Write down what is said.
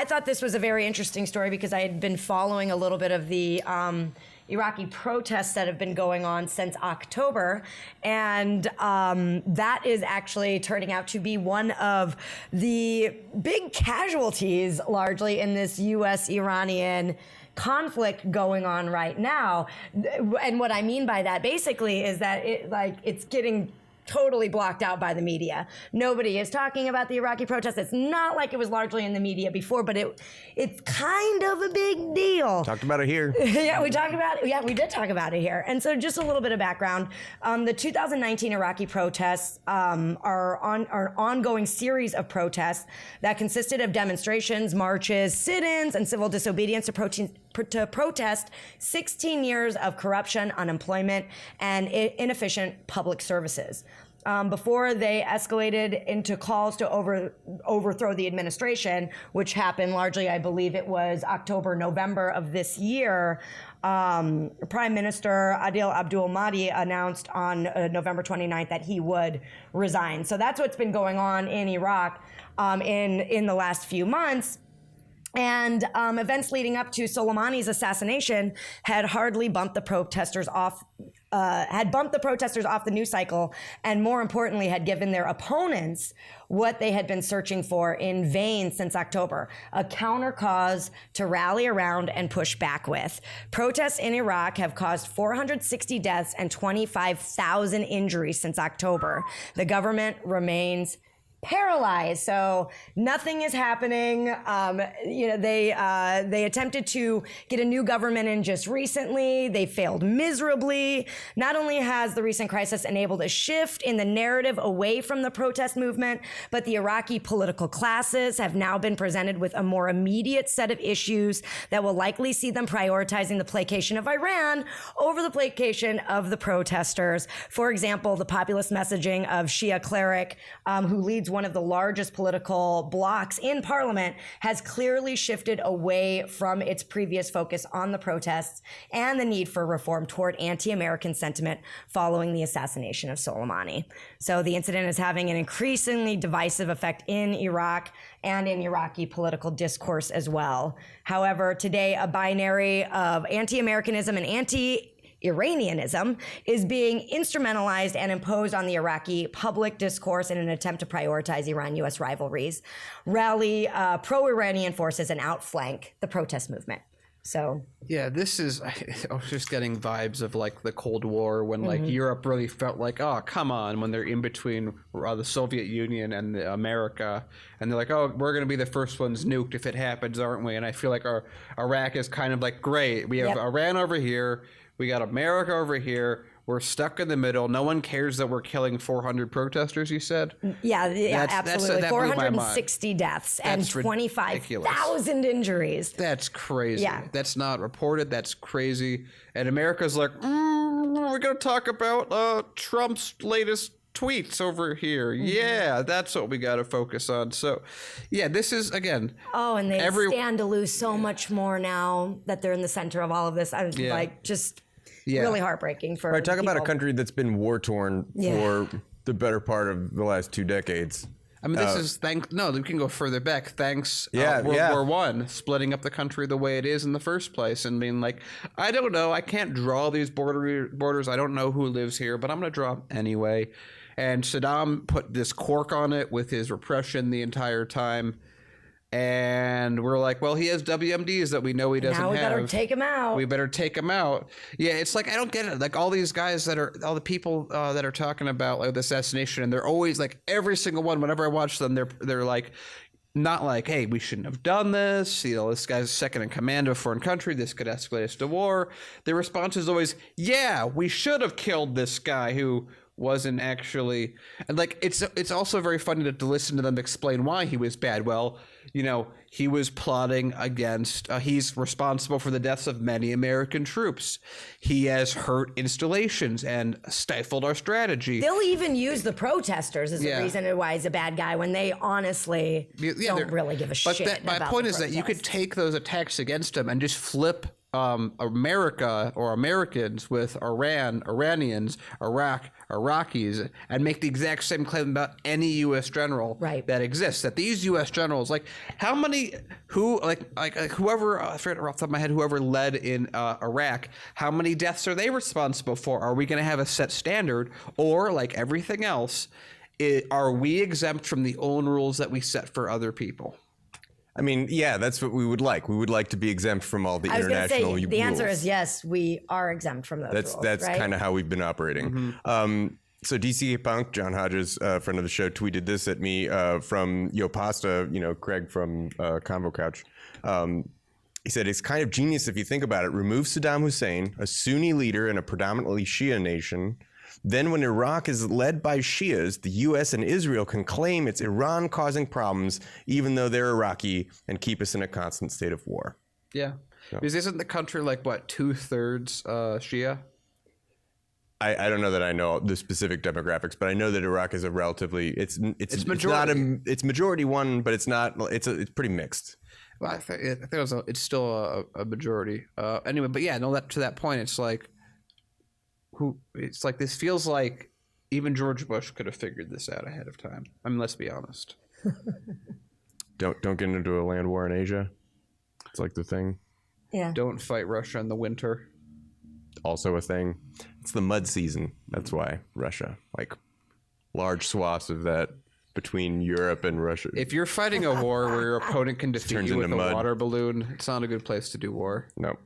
thought this was a very interesting story because I had been following a little bit of the Iraqi protests that have been going on since October. And that is actually turning out to be one of the big casualties largely in this U.S.-Iranian conflict going on right now. And what I mean by that basically is that it's getting totally blocked out by the media. Nobody is talking about the Iraqi protests. It's not like it was largely in the media before, but it's kind of a big deal. Talked about it here. Yeah, we did talk about it here. And so just a little bit of background. The 2019 Iraqi protests are an ongoing series of protests that consisted of demonstrations, marches, sit-ins, and civil disobedience to protest 16 years of corruption, unemployment, and inefficient public services. Before they escalated into calls to overthrow the administration, which happened largely, I believe it was October, November of this year, Prime Minister Adil Abdul Mahdi announced on November 29th that he would resign. So that's what's been going on in Iraq in the last few months. And events leading up to Soleimani's assassination had hardly bumped the protesters off the news cycle, and more importantly, had given their opponents what they had been searching for in vain since October: a counter cause to rally around and push back with. Protests in Iraq have caused 460 deaths and 25,000 injuries since October. The government remains paralyzed, so nothing is happening. They attempted to get a new government in just recently. They failed miserably. Not only has the recent crisis enabled a shift in the narrative away from the protest movement, but the Iraqi political classes have now been presented with a more immediate set of issues that will likely see them prioritizing the placation of Iran over the placation of the protesters. For example, the populist messaging of Shia cleric, who leads one of the largest political blocs in parliament, has clearly shifted away from its previous focus on the protests and the need for reform toward anti-American sentiment following the assassination of Soleimani. So the incident is having an increasingly divisive effect in Iraq and in Iraqi political discourse as well. However, today, a binary of anti-Americanism and anti-Iranianism is being instrumentalized and imposed on the Iraqi public discourse in an attempt to prioritize Iran-U.S. rivalries, rally pro-Iranian forces, and outflank the protest movement. So yeah, I was just getting vibes of like the Cold War when like Europe really felt like, oh, come on, when they're in between the Soviet Union and America, and they're like, oh, we're going to be the first ones nuked if it happens, aren't we? And I feel like Iraq is kind of like, great, we have Iran over here, we got America over here. We're stuck in the middle. No one cares that we're killing 400 protesters, you said? Yeah, absolutely. That 460 deaths and 25,000 injuries. That's crazy. Yeah. That's not reported. That's crazy. And America's like, we're going to talk about Trump's latest tweets over here. Yeah, that's what we got to focus on. So, yeah, this is, again... Oh, and they stand to lose so much more now that they're in the center of all of this. I'm really heartbreaking for talk people. about a country that's been war-torn for the better part of the last 2 decades. I mean, this is we can go further back. World War I, splitting up the country the way it is in the first place, and being like, I don't know, I can't draw these borders. I don't know who lives here, but I'm going to draw them anyway. And Saddam put this cork on it with his repression the entire time. And we're like, well, he has WMDs that we know he doesn't have. Now we better take him out. We better take him out. Yeah, it's like, I don't get it. Like all these guys all the people that are talking about like the assassination, and they're always like, every single one, whenever I watch them, they're like, not like, hey, we shouldn't have done this. You know, this guy's second in command of a foreign country. This could escalate us to war. Their response is always, yeah, we should have killed this guy who wasn't actually. And like, it's also very funny to listen to them explain why he was bad. Well, you know, he was plotting against, he's responsible for the deaths of many American troops. He has hurt installations and stifled our strategy. They'll even use the protesters as a reason why he's a bad guy when they honestly don't really give a shit. But my point is that you could take those attacks against him and just flip America or Americans with Iran, Iranians, Iraq, Iraqis, and make the exact same claim about any U.S. general Right. that exists. That these U.S. generals, like how many, whoever, I forget off the top of my head, whoever led in Iraq, how many deaths are they responsible for? Are we going to have a set standard, or like everything else, are we exempt from the own rules that we set for other people? I mean, yeah, that's what we would like. We would like to be exempt from all the I was going to international say rules. the answer is yes. We are exempt from those rules. That's right? kind of how we've been operating. So DCA Punk, John Hodges, friend of the show, tweeted this at me from Yo Pasta, Craig from Convo Couch. He said, it's kind of genius if you think about it. Remove Saddam Hussein, a Sunni leader in a predominantly Shia nation. Then when Iraq is led by Shias, the U.S. and Israel can claim it's Iran causing problems, even though they're Iraqi, and keep us in a constant state of war. Yeah. Because isn't the country like, what, 2/3 Shia? I don't know that I know the specific demographics, but I know that Iraq is a relatively it's majority. It's majority one, but it's not it's pretty mixed. Well, I think it's still a majority. Anyway, but yeah, no, that to that point, it's like this feels like even George Bush could have figured this out ahead of time. I mean, let's be honest. Don't get into a land war in Asia. It's like the thing. Yeah. Don't fight Russia in the winter. Also a thing. It's the mud season. That's why Russia, like large swaths of that between Europe and Russia. If you're fighting a war where your opponent can defeat turns you with into a mud. water balloon, it's not a good place to do war. Nope.